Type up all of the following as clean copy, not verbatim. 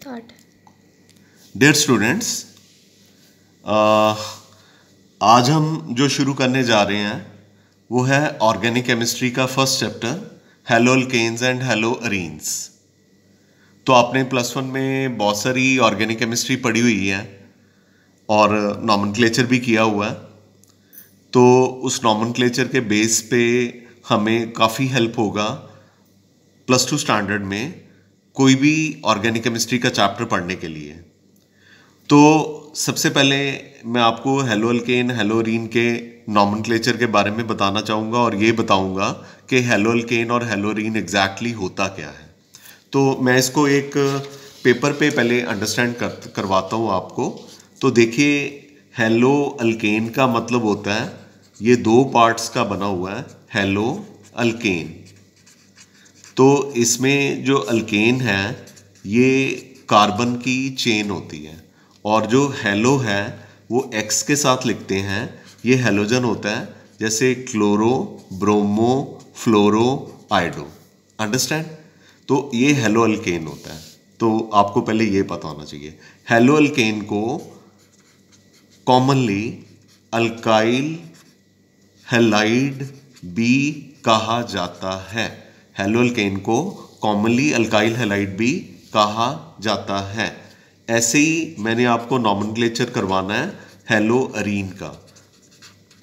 Start. Dear students, आज हम जो शुरू करने जा रहे हैं वो है ऑर्गेनिक केमिस्ट्री का first chapter, halo alkanes and halo arenes. तो आपने +1 में बहुत सारी ऑर्गेनिक केमिस्ट्री पढ़ी हुई है और नॉमेनक्लेचर भी किया हुआ है। तो उस नॉमेनक्लेचर के बेस पे हमें काफ़ी हेल्प होगा +2 स्टैंडर्ड में कोई भी ऑर्गेनिक केमिस्ट्री का चैप्टर पढ़ने के लिए। तो सबसे पहले मैं आपको हेलो अल्केन हेलो अरीन के नॉमेनक्लेचर के बारे में बताना चाहूँगा और ये बताऊँगा कि हेलो अल्केन और हेलो अरीन एग्जैक्टली होता क्या है। तो मैं इसको एक पेपर पे पहले अंडरस्टैंड करवाता हूँ आपको। तो देखिए, हेलो अल्केन का मतलब होता है, ये 2 पार्ट्स का बना हुआ है, हेलो अल्केन। तो इसमें जो अल्केन है ये कार्बन की चेन होती है और जो हेलो है वो X के साथ लिखते हैं, ये हेलोजन होता है, जैसे क्लोरो, ब्रोमो, फ्लोरो, आइडो। अंडरस्टैंड? तो ये हेलो अल्केन होता है। तो आपको पहले ये पता होना चाहिए। हेलो अल्केन को कॉमनली अल्काइल हैलाइड बी कहा जाता है। हेलो अल्केन को कॉमनली अल्काइल हैलाइड बी कहा जाता है। ऐसे ही मैंने आपको नॉमेनक्लेचर करवाना है हेलो अरीन का,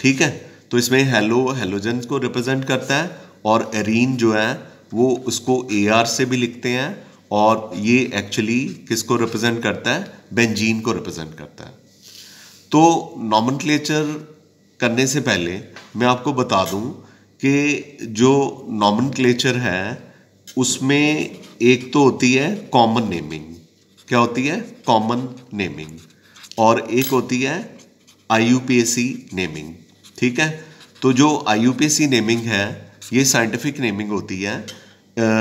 ठीक है। तो इसमें हेलो हेलोजन को रिप्रेजेंट करता है और अरीन जो है वो उसको AR से भी लिखते हैं और ये एक्चुअली किसको रिप्रेजेंट करता है? बेंजीन को रिप्रेजेंट करता है। तो नॉमेनक्लेचर करने से पहले मैं आपको बता दूं कि जो नॉमेनक्लेचर है उसमें एक तो होती है कॉमन नेमिंग। क्या होती है? Common naming. और एक होती है IUPAC नेमिंग, ठीक है। तो जो IUPAC नेमिंग है ये साइंटिफिक नेमिंग होती है,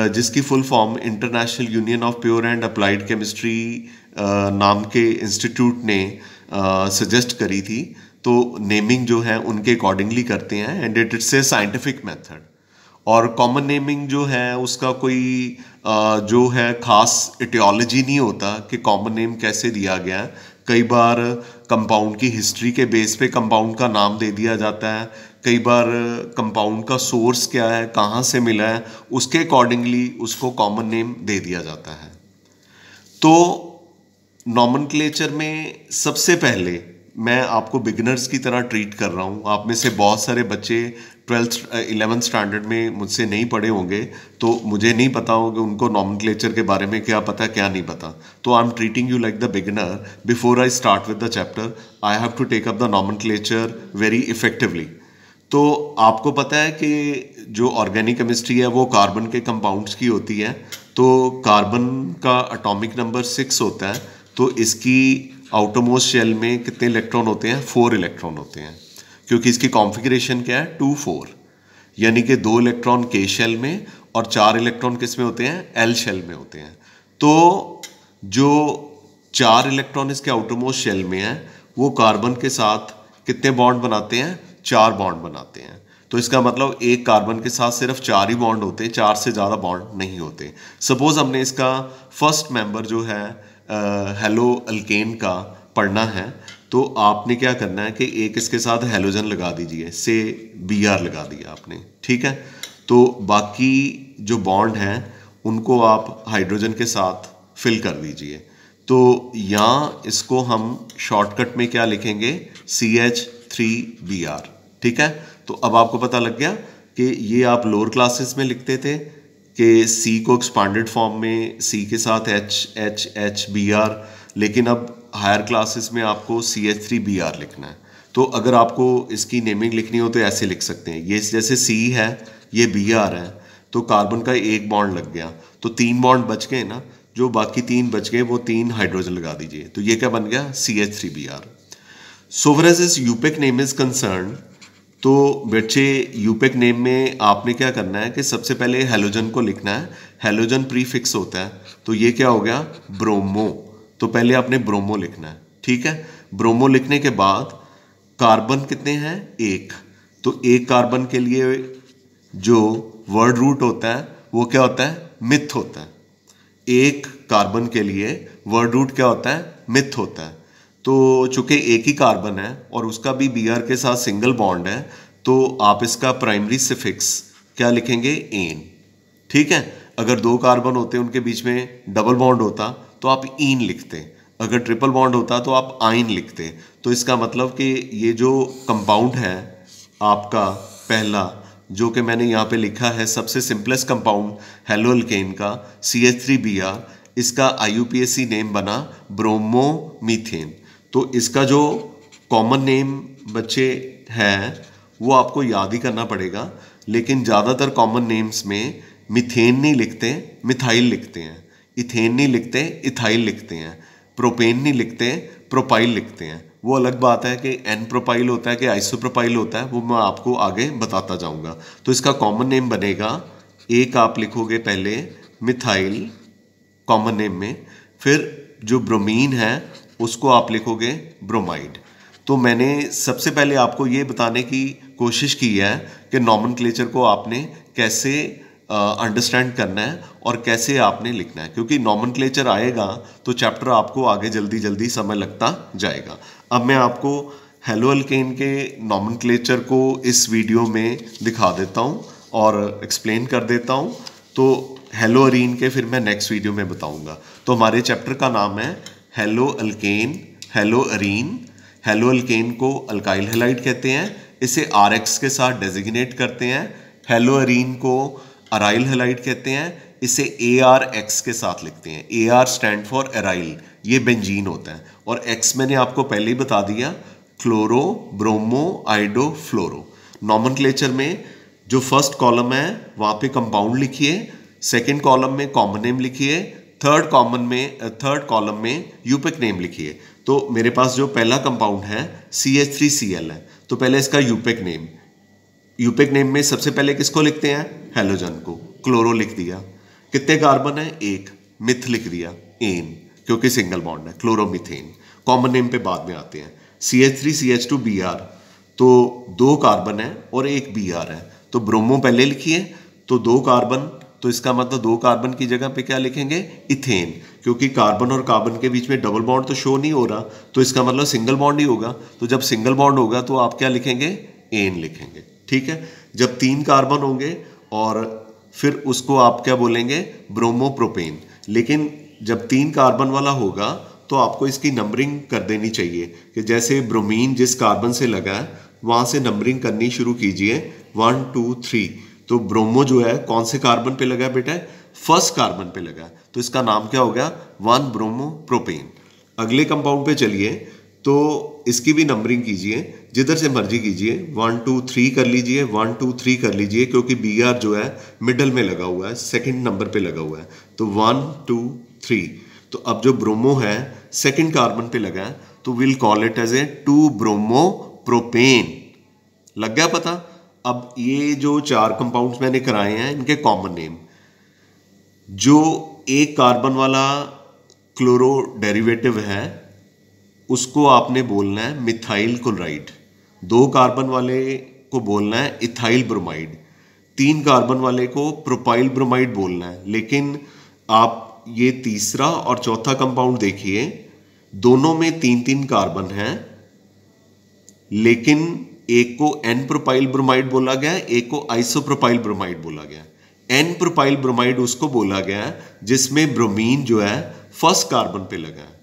जिसकी full form international union of pure and applied chemistry नाम के इंस्टीट्यूट ने सजेस्ट करी थी। तो नेमिंग जो है उनके अकॉर्डिंगली करते हैं and it's a scientific method. और कॉमन नेमिंग जो है उसका कोई जो है खास इटियोलॉजी नहीं होता कि कॉमन नेम कैसे दिया गया है। कई बार कंपाउंड की हिस्ट्री के बेस पे कंपाउंड का नाम दे दिया जाता है, कई बार कंपाउंड का सोर्स क्या है, कहाँ से मिला है, उसके अकॉर्डिंगली उसको कॉमन नेम दे दिया जाता है। तो नॉमेनक्लेचर में सबसे पहले मैं आपको बिगिनर्स की तरह ट्रीट कर रहा हूँ। आप में से बहुत सारे बच्चे 11th स्टैंडर्ड में मुझसे नहीं पढ़े होंगे, तो मुझे नहीं पता होगा उनको नॉमेनक्लेचर के बारे में क्या पता क्या नहीं पता। तो I am treating you like the beginner. Before I start with the chapter I have to take up the nomenclature very effectively. तो आपको पता है कि जो ऑर्गेनिक केमिस्ट्री है वो कार्बन के कंपाउंड्स की होती है। तो कार्बन का एटॉमिक नंबर 6 होता है। तो इसकी आउटरमोस्ट शेल में कितने इलेक्ट्रॉन होते हैं? 4 इलेक्ट्रॉन होते हैं, क्योंकि इसकी कॉन्फ़िगरेशन क्या है? 2-4, यानी कि 2 इलेक्ट्रॉन K शेल में और 4 इलेक्ट्रॉन किस में होते हैं? L शेल में होते हैं। तो जो 4 इलेक्ट्रॉन इसके आउटरमोस्ट शेल में है वो कार्बन के साथ कितने बॉन्ड बनाते हैं? 4 बॉन्ड बनाते हैं। तो इसका मतलब एक कार्बन के साथ सिर्फ 4 ही बॉन्ड होते हैं, 4 से ज़्यादा बॉन्ड नहीं होते। सपोज हमने इसका फर्स्ट मेंबर जो है हेलो अल्केन का पढ़ना है, तो आपने क्या करना है कि एक इसके साथ हेलोजन लगा दीजिए, से Br लगा दिया आपने, ठीक है। तो बाकी जो बॉन्ड हैं उनको आप हाइड्रोजन के साथ फिल कर दीजिए। तो यहाँ इसको हम शॉर्टकट में क्या लिखेंगे? CH3Br, ठीक है। तो अब आपको पता लग गया कि ये आप लोअर क्लासेस में लिखते थे कि C को एक्सपांडेड फॉर्म में C के साथ HHHBr, लेकिन अब हायर क्लासेस में आपको CH3Br लिखना है। तो अगर आपको इसकी नेमिंग लिखनी हो तो ऐसे लिख सकते हैं, ये जैसे C है, ये Br है, तो कार्बन का एक बॉन्ड लग गया, तो 3 बॉन्ड बच गए ना। जो बाकी 3 बच गए वो 3 हाइड्रोजन लगा दीजिए, तो ये क्या बन गया? CH3Br। So for as is यूपेक name is concern, तो बच्चे यूपेक नेम में आपने क्या करना है कि सबसे पहले हेलोजन को लिखना है। हेलोजन प्रीफिक्स होता है, तो ये क्या हो गया? ब्रोमो। तो पहले आपने ब्रोमो लिखना है, ठीक है। ब्रोमो लिखने के बाद कार्बन कितने हैं? 1। तो एक कार्बन के लिए जो वर्ड रूट होता है वो क्या होता है? मिथ होता है। एक कार्बन के लिए वर्ड रूट क्या होता है, मिथ होता है। तो चूंकि एक ही कार्बन है और उसका भी Br के साथ सिंगल बॉन्ड है, तो आप इसका प्राइमरी सफिक्स क्या लिखेंगे, एन। ठीक है, अगर दो कार्बन होते उनके बीच में डबल बॉन्ड होता तो आप ईन लिखते, अगर ट्रिपल बॉन्ड होता तो आप आइन लिखते। तो इसका मतलब कि ये जो कंपाउंड है आपका पहला, जो कि मैंने यहाँ पे लिखा है सबसे सिंपलेस्ट कंपाउंड हेलो अल्केन का CH3Br, इसका IUPAC नेम बना ब्रोमोमीथेन। तो इसका जो कॉमन नेम बच्चे हैं वो आपको याद ही करना पड़ेगा, लेकिन ज़्यादातर कॉमन नेम्स में मिथेन नहीं लिखते, मिथाइल लिखते हैं। इथेन नहीं लिखते, इथाइल लिखते हैं। प्रोपेन नहीं लिखते, प्रोपाइल लिखते हैं। वो अलग बात है कि एन प्रोपाइल होता है कि आइसोप्रोपाइल होता है, वो मैं आपको आगे बताता जाऊंगा। तो इसका कॉमन नेम बनेगा, एक आप लिखोगे पहले मिथाइल कॉमन नेम में, फिर जो ब्रोमीन है उसको आप लिखोगे ब्रोमाइड। तो मैंने सबसे पहले आपको ये बताने की कोशिश की है कि नॉमेनक्लेचर को आपने कैसे अंडरस्टैंड करना है और कैसे आपने लिखना है, क्योंकि नॉमेनक्लेचर आएगा तो चैप्टर आपको आगे जल्दी जल्दी समय लगता जाएगा। अब मैं आपको हेलो अल्केन के नॉमेनक्लेचर को इस वीडियो में दिखा देता हूँ और एक्सप्लेन कर देता हूँ। तो हेलो अरीन के फिर मैं नेक्स्ट वीडियो में बताऊँगा। तो हमारे चैप्टर का नाम है hello alkane, hello Areen. Hello alkane को अल्काइल हैलाइड कहते हैं, इसे RX के साथ डेजिग्नेट करते हैं। हेलो अरीन को अराइल हैलाइड कहते हैं, इसे ARX के साथ लिखते हैं। AR स्टैंड फॉर एराइल, ये बेंजीन होता है, और X मैंने आपको पहले ही बता दिया, क्लोरो, ब्रोमो, आइडो, फ्लोरो। नॉमेनक्लेचर में जो फर्स्ट कॉलम है वहाँ पे कंपाउंड लिखिए, सेकेंड कॉलम में कॉमन नेम लिखिए, थर्ड कॉलम में यूपिक नेम लिखिए। तो मेरे पास जो पहला कंपाउंड है CH3Cl है, तो पहले इसका यूपिक नेम में सबसे पहले किसको लिखते हैं, हेलोजन को। क्लोरो लिख दिया, कितने कार्बन है, एक, मिथ लिख दिया, एन, क्योंकि सिंगल बॉन्ड है, क्लोरोमीथेन। कॉमन नेम पे बाद में आते हैं। CH3CH2Br, तो दो कार्बन है और एक Br है, तो ब्रोमो पहले लिखिए, तो दो कार्बन, तो इसका मतलब दो कार्बन की जगह पे क्या लिखेंगे, इथेन, क्योंकि कार्बन और कार्बन के बीच में डबल बॉन्ड तो शो नहीं हो रहा, तो इसका मतलब सिंगल बॉन्ड ही होगा। तो जब सिंगल बॉन्ड होगा तो आप क्या लिखेंगे, एन लिखेंगे। ठीक है, जब तीन कार्बन होंगे और फिर उसको आप क्या बोलेंगे, ब्रोमोप्रोपेन। लेकिन जब तीन कार्बन वाला होगा तो आपको इसकी नंबरिंग कर देनी चाहिए, कि जैसे ब्रोमीन जिस कार्बन से लगा है वहाँ से नंबरिंग करनी शुरू कीजिए, 1 2 3। तो ब्रोमो जो है कौन से कार्बन पे लगा है बेटा, फर्स्ट कार्बन पे लगा है, तो इसका नाम क्या हो गया, 1 ब्रोमो प्रोपेन। अगले कंपाउंड पे चलिए, तो इसकी भी नंबरिंग कीजिए, जिधर से मर्जी कीजिए, 1 2 3 कर लीजिए, 1 2 3 कर लीजिए, क्योंकि Br जो है मिडल में लगा हुआ है, सेकंड नंबर पे लगा हुआ है, तो 1 2 3। तो अब जो ब्रोमो है सेकंड कार्बन पे लगा है, तो will call it as a 2 bromo propane. लग गया पता। अब ये जो चार कंपाउंड्स मैंने कराए हैं इनके कॉमन नेम, जो एक कार्बन वाला क्लोरो डेरिवेटिव है उसको आपने बोलना है मिथाइल क्लोराइड, दो कार्बन वाले को बोलना है इथाइल ब्रोमाइड, तीन कार्बन वाले को प्रोपाइल ब्रोमाइड बोलना है। लेकिन आप ये तीसरा और चौथा कंपाउंड देखिए, दोनों में तीन तीन कार्बन हैं, लेकिन एक को एन प्रोपाइल ब्रोमाइड बोला गया, एक को आइसोप्रोपाइल ब्रोमाइड बोला गया। एन प्रोपाइल ब्रोमाइड उसको बोला गया जिसमें ब्रोमीन जो है फर्स्ट कार्बन पे लगा है,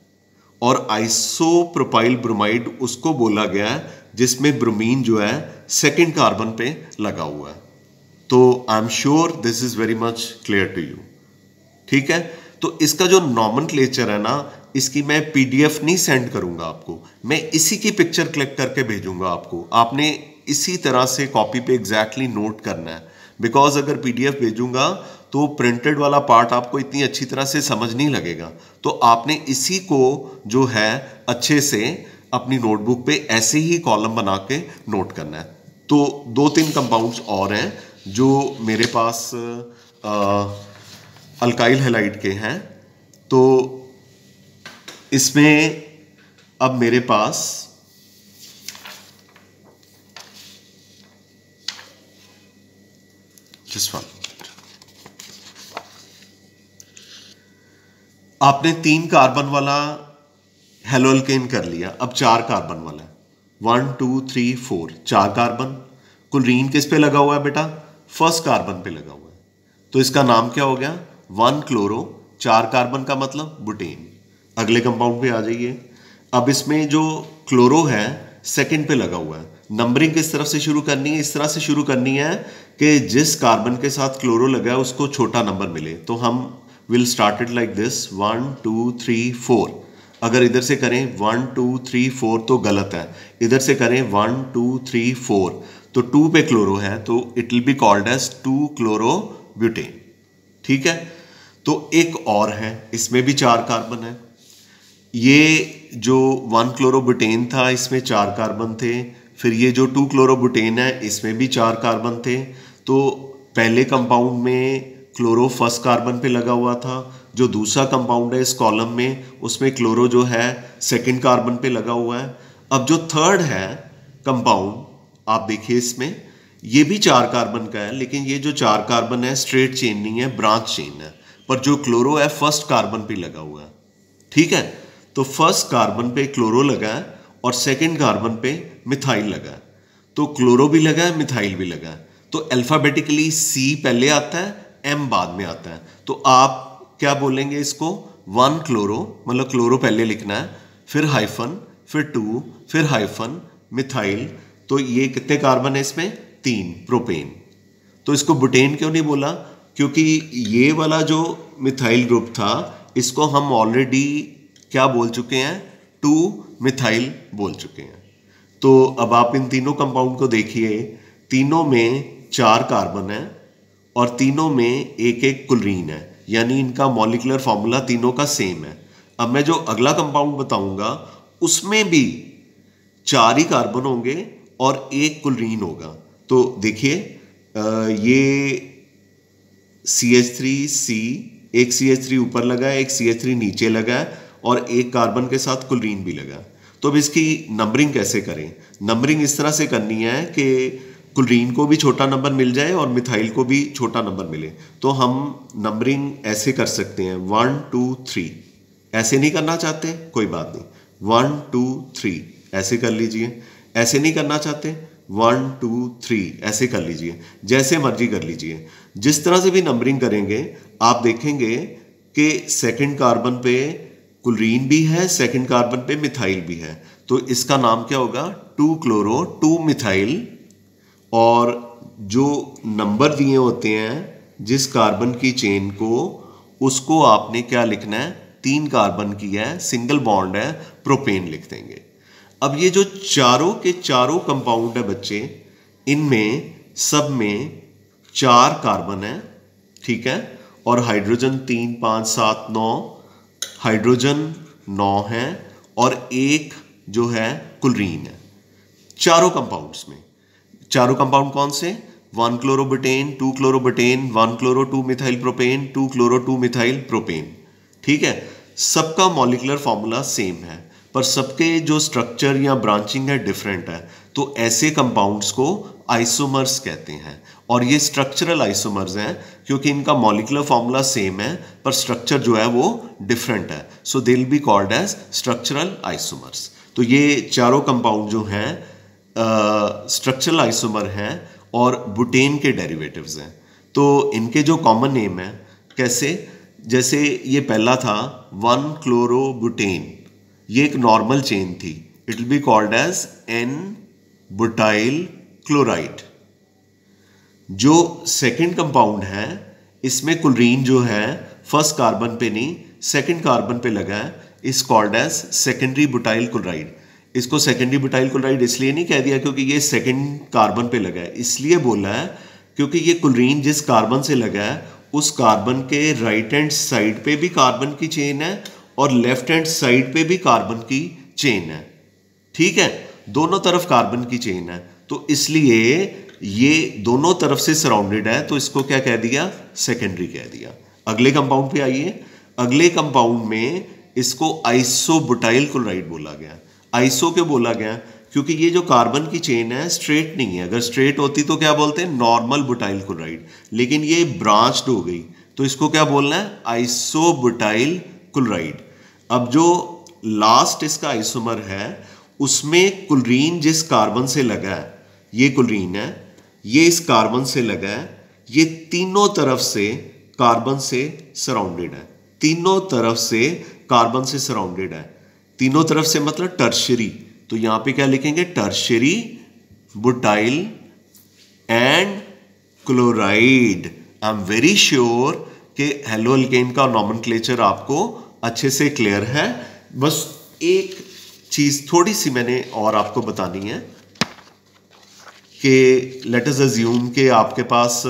और आइसोप्रोपाइल ब्रोमाइड उसको बोला गया जिसमें ब्रोमीन जो है सेकंड कार्बन पे लगा हुआ है। तो I am sure this is very much clear to you. ठीक है, तो इसका जो नॉमेनक्लेचर है ना, इसकी मैं PDF नहीं सेंड करूंगा आपको, मैं इसी की पिक्चर क्लिक करके भेजूंगा आपको। आपने इसी तरह से कॉपी पे एग्जैक्टली नोट करना है, बिकॉज अगर PDF भेजूंगा तो प्रिंटेड वाला पार्ट आपको इतनी अच्छी तरह से समझ नहीं लगेगा। तो आपने इसी को जो है अच्छे से अपनी नोटबुक पे ऐसे ही कॉलम बना के नोट करना है। तो दो तीन कंपाउंड्स और हैं जो मेरे पास अल्काइल हैलाइड के हैं। तो इसमें अब मेरे पास आपने 3 कार्बन वाला हेलोअल्केन कर लिया, अब 4 कार्बन वाला है। 1 2 3 4 4 कार्बन। क्लोरीन किस पे लगा हुआ है बेटा? फर्स्ट कार्बन पे लगा हुआ है, तो इसका नाम क्या हो गया? 1 क्लोरो। 4 कार्बन का मतलब बुटेन। अगले कंपाउंड पे आ जाइए। अब इसमें जो क्लोरो है सेकंड पे लगा हुआ है। नंबरिंग किस तरफ से शुरू करनी है? इस तरह से शुरू करनी है कि जिस कार्बन के साथ क्लोरो लगा है उसको छोटा नंबर मिले। तो हम will start it like this 1 2 3 4। अगर इधर से करें 1 2 3 4 तो गलत है। इधर से करें 1 2 3 4 तो 2 पे क्लोरो है, तो it will be called as 2 chloro butane. ठीक है, तो एक और है, इसमें भी 4 कार्बन है। ये जो 1 क्लोरोब्यूटेन था इसमें 4 कार्बन थे। फिर ये जो 2 क्लोरोब्यूटेन है इसमें भी 4 कार्बन थे। तो पहले कंपाउंड में क्लोरो फर्स्ट कार्बन पे लगा हुआ था। जो दूसरा कंपाउंड है इस कॉलम में उसमें क्लोरो जो है सेकंड कार्बन पे लगा हुआ है। अब जो थर्ड है कंपाउंड, आप देखिए इसमें ये भी 4 कार्बन का है, लेकिन ये जो 4 कार्बन है स्ट्रेट चेन नहीं है, ब्रांच चेन है। पर जो क्लोरो है फर्स्ट कार्बन पे लगा हुआ है। ठीक है, तो फर्स्ट कार्बन पे क्लोरो लगा है और सेकंड कार्बन पे मिथाइल लगा है। तो क्लोरो भी लगा है, मिथाइल भी लगा है। तो अल्फाबेटिकली सी पहले आता है, एम बाद में आता है। तो आप क्या बोलेंगे इसको? 1 क्लोरो, मतलब क्लोरो पहले लिखना है, फिर हाइफन, फिर 2, फिर हाइफन, मिथाइल। तो ये कितने कार्बन है इसमें? 3, प्रोपेन। तो इसको बुटेन क्यों नहीं बोला? क्योंकि ये वाला जो मिथाइल ग्रुप था इसको हम ऑलरेडी क्या बोल चुके हैं? 2 मिथाइल बोल चुके हैं। तो अब आप इन तीनों कंपाउंड को देखिए, तीनों में 4 कार्बन है और तीनों में एक एक क्लोरीन है, यानी इनका मॉलिक्यूलर फॉर्मूला तीनों का सेम है। अब मैं जो अगला कंपाउंड बताऊंगा उसमें भी 4 ही कार्बन होंगे और एक क्लोरीन होगा। तो देखिए ये CH3C, एक CH3 ऊपर लगा है, एक CH3 नीचे लगा है और एक कार्बन के साथ क्लोरीन भी लगा। तो अब इसकी नंबरिंग कैसे करें? नंबरिंग इस तरह से करनी है कि क्लोरीन को भी छोटा नंबर मिल जाए और मिथाइल को भी छोटा नंबर मिले। तो हम नंबरिंग ऐसे कर सकते हैं 1 2 3। ऐसे नहीं करना चाहते कोई बात नहीं, 1 2 3 ऐसे कर लीजिए। ऐसे नहीं करना चाहते 1 2 3 ऐसे कर लीजिए, जैसे मर्जी कर लीजिए। जिस तरह से भी नंबरिंग करेंगे आप देखेंगे कि सेकंड कार्बन पे क्लोरीन भी है, सेकंड कार्बन पे मिथाइल भी है। तो इसका नाम क्या होगा? 2 क्लोरो 2 मिथाइल। और जो नंबर दिए होते हैं जिस कार्बन की चेन को, उसको आपने क्या लिखना है? 3 कार्बन की है, सिंगल बॉन्ड है, प्रोपेन लिख देंगे। अब ये जो चारों के चारों कंपाउंड है बच्चे, इनमें सब में 4 कार्बन है। ठीक है, और हाइड्रोजन 3 5 7 9, हाइड्रोजन 9 है और एक जो है क्लोरीन है चारों कंपाउंड्स में। चारों कंपाउंड कौन से? 1 chlorobutane, 2 chlorobutane, 1 chloro 2 methyl propane, 2 chloro 2 methyl propane. ठीक है, सबका मॉलिक्यूलर फॉर्मूला सेम है पर सबके जो स्ट्रक्चर या ब्रांचिंग है डिफरेंट है। तो ऐसे कंपाउंड्स को आइसोमर्स कहते हैं और ये स्ट्रक्चरल आइसोमर्स हैं क्योंकि इनका मॉलिक्यूलर फॉर्मूला सेम है पर स्ट्रक्चर जो है वो डिफरेंट है। So they will be called as structural isomers. तो ये चारों कंपाउंड जो हैं स्ट्रक्चरल आइसोमर हैं और बुटेन के डेरिवेटिव्स हैं। तो इनके जो कॉमन नेम है कैसे? जैसे ये पहला था 1 क्लोरोब्यूटेन, ये एक नॉर्मल चेन थी, it will be called as N butyl chloride. जो सेकंड कंपाउंड है इसमें क्लोरीन जो है फर्स्ट कार्बन पे नहीं सेकंड कार्बन पे लगा है, is called as secondary butyl chloride. इसको सेकेंडरी बुटाइल क्लोराइड इसलिए नहीं कह दिया क्योंकि ये सेकंड कार्बन पे लगा है, इसलिए बोला है क्योंकि ये क्लोरीन जिस कार्बन से लगा है उस कार्बन के राइट हैंड साइड पे भी कार्बन की चेन है और लेफ्ट हैंड साइड पे भी कार्बन की चेन है। ठीक है, दोनों तरफ कार्बन की चेन है, तो इसलिए ये दोनों तरफ से सराउंडेड है, तो इसको क्या कह दिया? सेकेंडरी कह दिया। अगले कंपाउंड पे आइए। अगले कंपाउंड में इसको आइसोबुटाइल क्लोराइड बोला गया। आइसो क्यों बोला गया? क्योंकि ये जो कार्बन की चेन है स्ट्रेट नहीं है, अगर स्ट्रेट होती तो क्या बोलते हैं? नॉर्मल बुटाइल क्लोराइड, लेकिन ये ब्रांच्ड हो गई तो इसको क्या बोलना है? आइसोबुटाइल क्लोराइड। अब जो लास्ट इसका आइसोमर है उसमें क्लोरीन जिस कार्बन से लगा है, ये क्लोरीन है, ये इस कार्बन से लगा है, ये तीनों तरफ से कार्बन से सराउंडेड है, तीनों तरफ से कार्बन से सराउंडेड है। तीनों तरफ से मतलब टर्शियरी, तो यहां पे क्या लिखेंगे, tertiary butyl and chloride. I am very sure कि हेलोअल्केन का नॉमेनक्लेचर आपको अच्छे से क्लियर है। बस एक चीज थोड़ी सी मैंने और आपको बतानी है कि लेट अस अज्यूम कि आपके पास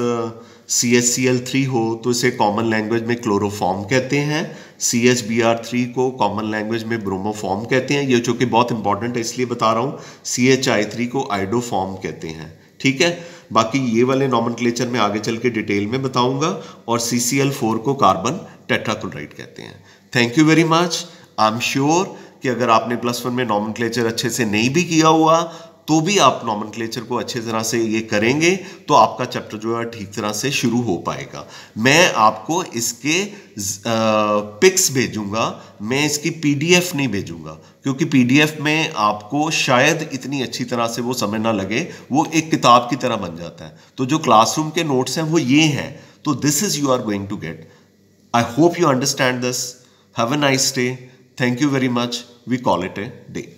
CHCl3 हो तो इसे कॉमन लैंग्वेज में क्लोरोफॉर्म कहते हैं, CHBr3 को कॉमन लैंग्वेज में ब्रोमोफॉर्म कहते हैं। ये जो कि बहुत इंपॉर्टेंट है इसलिए बता रहा हूँ, CHI3 को आइडोफॉर्म कहते हैं। ठीक है, बाकी ये वाले नॉमेनक्लेचर में आगे चल के डिटेल में बताऊंगा। और CCl4 को कार्बन टेट्राक्लोराइड कहते हैं। Thank you very much. I am sure कि अगर आपने +1 में नॉमेनक्लेचर अच्छे से नहीं भी किया हुआ तो भी आप नॉमेनक्लेचर को अच्छे तरह से ये करेंगे तो आपका चैप्टर जो है ठीक तरह से शुरू हो पाएगा। मैं आपको इसके पिक्स भेजूंगा, मैं इसकी PDF नहीं भेजूंगा, क्योंकि PDF में आपको शायद इतनी अच्छी तरह से वो समझ ना लगे, वो एक किताब की तरह बन जाता है। तो जो क्लासरूम के नोट्स हैं वो ये हैं, तो this is you are going to get. I hope you understand this. Have a nice day. Thank you very much. We call it a day.